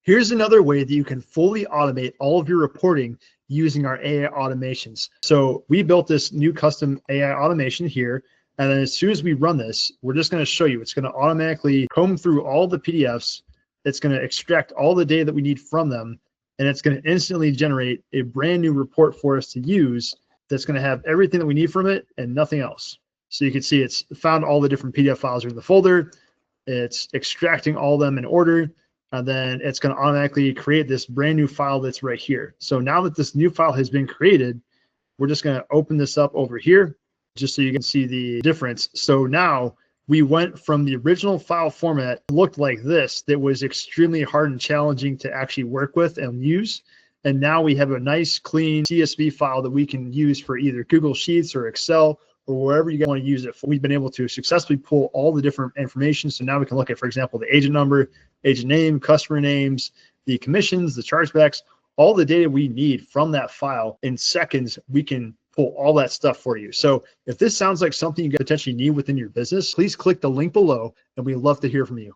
Here's another way that you can fully automate all of your reporting using our AI automations. So we built this new custom AI automation here. And then as soon as we run this, we're just going to show you, it's going to automatically comb through all the PDFs. It's going to extract all the data that we need from them. And it's going to instantly generate a brand new report for us to use that's going to have everything that we need from it and nothing else. So you can see it's found all the different PDF files in the folder. It's extracting all of them in order. And then it's going to automatically create this brand new file that's right here. So now that this new file has been created, we're just going to open this up over here just so you can see the difference. So now we went from the original file format, looked like this, that was extremely hard and challenging to actually work with and use. And now we have a nice clean CSV file that we can use for either Google Sheets or Excel or wherever you want to use it for. We've been able to successfully pull all the different information. So now we can look at, for example, the agent number, agent name, customer names, the commissions, the chargebacks, all the data we need from that file. In seconds, we can pull all that stuff for you. So if this sounds like something you potentially need within your business, please click the link below and we'd love to hear from you.